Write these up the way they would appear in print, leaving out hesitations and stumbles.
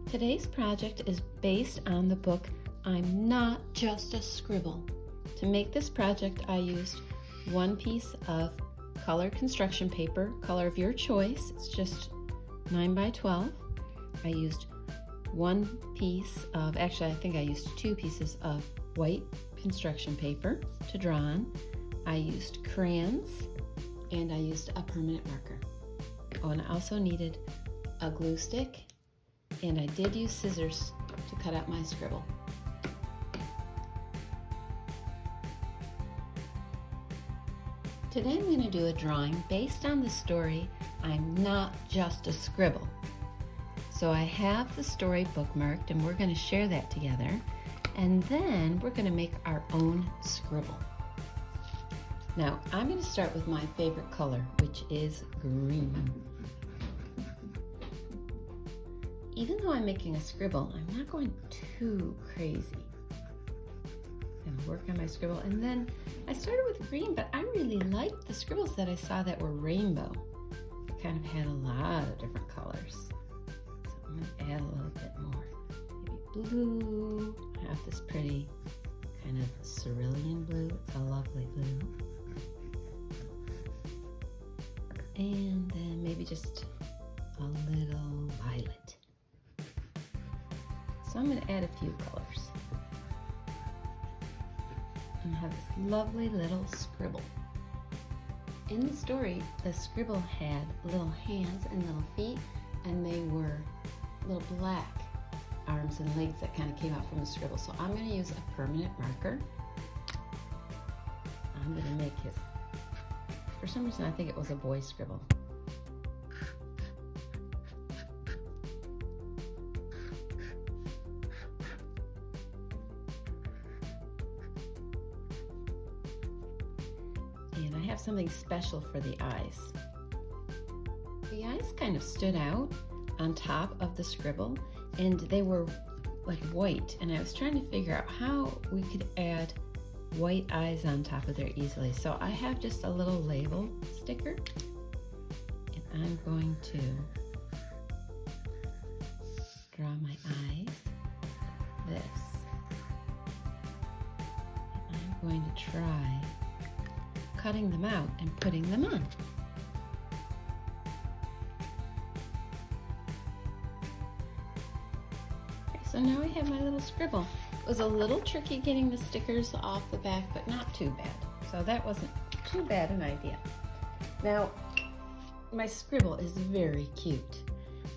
Today's project is based on the book I'm Not Just A Scribble. To make this project, I used one piece of colored construction paper, color of your choice. It's just 9 by 12. I used one piece of, actually I think I used 2 pieces of white construction paper to draw on. I used crayons and I used a permanent marker. Oh, and I also needed a glue stick, and I did use scissors to cut out my scribble. Today I'm going to do a drawing based on the story I'm Not Just a Scribble. So I have the story bookmarked and we're going to share that together, and then we're going to make our own scribble. Now I'm going to start with my favorite color, which is green. Even though I'm making a scribble, I'm not going too crazy. I'm going to work on my scribble, and then I started with green, but I really liked the scribbles that I saw that were rainbow. It kind of had a lot of different colors. So I'm going to add a little bit more. Maybe blue. I have this pretty kind of cerulean blue. It's a lovely blue. And then maybe just a little violet. So I'm going to add a few colors. And have this lovely little scribble. In the story, the scribble had little hands and little feet, and they were little black arms and legs that kind of came out from the scribble. So I'm going to use a permanent marker. I'm going to make his, for some reason I think it was a boy scribble. And I have something special for the eyes. The eyes kind of stood out on top of the scribble, and they were like white, and I was trying to figure out how we could add white eyes on top of there easily. So I have just a little label sticker, and I'm going to draw my eyes like this. And I'm going to try cutting them out and putting them on. Okay, so now I have my little scribble. It was a little tricky getting the stickers off the back, but not too bad. So that wasn't too bad an idea. Now, my scribble is very cute.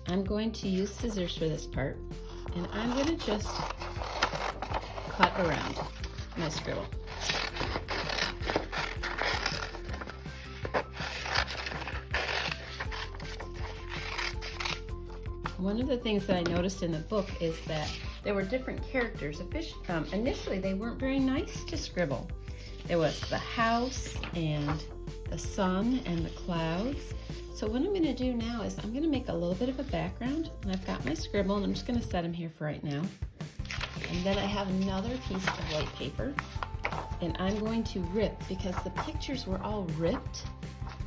I'm going to use scissors for this part, and I'm going to just cut around my scribble. One of the things that I noticed in the book is that there were different characters. Initially, they weren't very nice to scribble. There was the house and the sun and the clouds. So what I'm going to do now is I'm going to make a little bit of a background, and I've got my scribble, and I'm just going to set them here for right now. And then I have another piece of white paper, and I'm going to rip, because the pictures were all ripped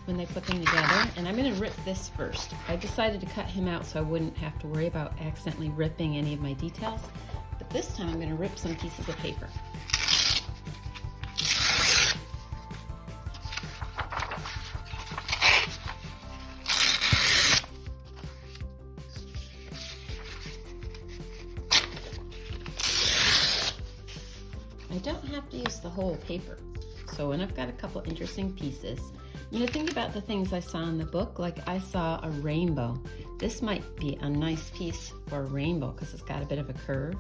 when they put them together, and I'm going to rip this first. I decided to cut him out so I wouldn't have to worry about accidentally ripping any of my details, but this time I'm going to rip some pieces of paper. I don't have to use the whole paper, so when I've got a couple interesting pieces, you know, think about the things I saw in the book. Like I saw a rainbow. This might be a nice piece for a rainbow because it's got a bit of a curve.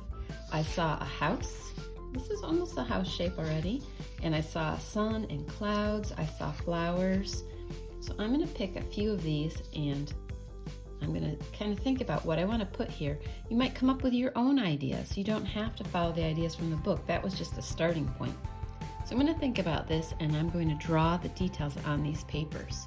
I saw a house. This is almost a house shape already. And I saw sun and clouds. I saw flowers. So I'm going to pick a few of these, and I'm going to kind of think about what I want to put here. You might come up with your own ideas. You don't have to follow the ideas from the book. That was just a starting point. So I'm going to think about this, and I'm going to draw the details on these papers.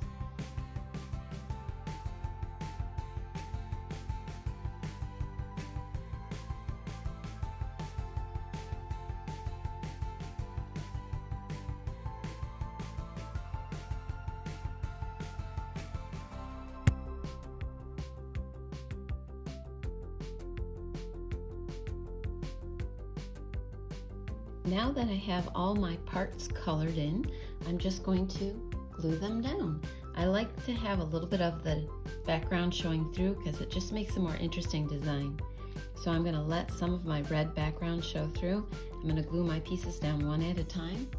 Now that I have all my parts colored in, I'm just going to glue them down. I like to have a little bit of the background showing through because it just makes a more interesting design. So I'm going to let some of my red background show through. I'm going to glue my pieces down one at a time.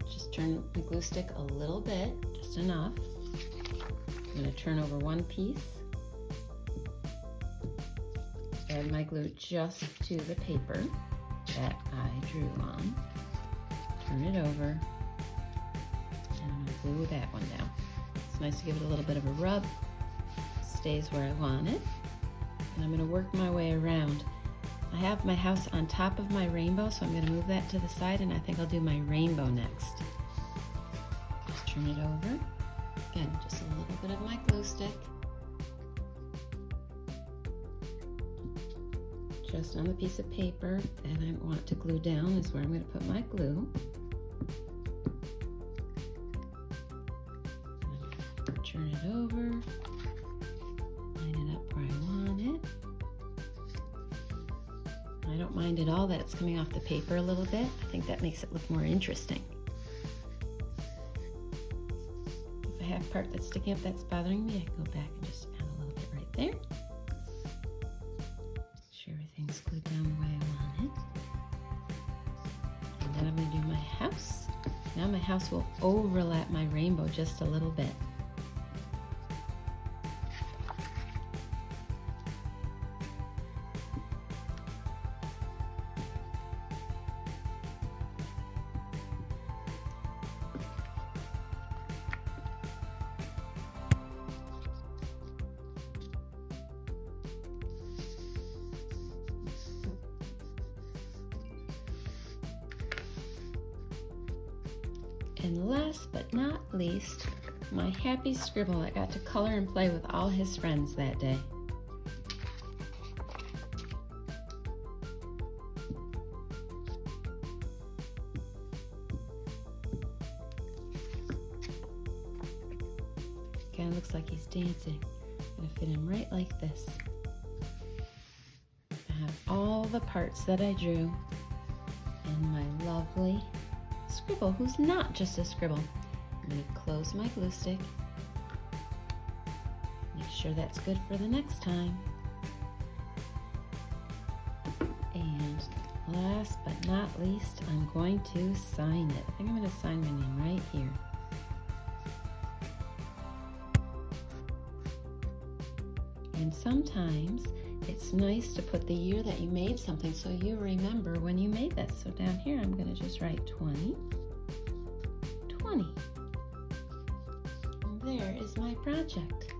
Just turn the glue stick a little bit, just enough. I'm going to turn over one piece. Add my glue just to the paper that I drew on. Turn it over, and I'm going to glue that one down. It's nice to give it a little bit of a rub. Stays where I want it. And I'm going to work my way around. I have my house on top of my rainbow, so I'm going to move that to the side, and I think I'll do my rainbow next. Just turn it over. Again, just a little bit of my glue stick. Just on the piece of paper that I want to glue down is where I'm going to put my glue. Turn it over, line it up where I want it. I don't mind at all that it's coming off the paper a little bit. I think that makes it look more interesting. If I have part that's sticking up that's bothering me, I can go back and just add a little bit right there. Everything's glued down the way I want it. And then I'm going to do my house. Now my house will overlap my rainbow just a little bit. And last but not least, my happy scribble that got to color and play with all his friends that day. Kind of looks like he's dancing. I'm gonna fit him right like this. I have all the parts that I drew and my lovely scribble, who's not just a scribble. I'm going to close my glue stick. Make sure that's good for the next time. And last but not least, I'm going to sign it. I think I'm going to sign my name right here. And sometimes it's nice to put the year that you made something so you remember when you made this. So down here I'm going to just write 20. And there is my project.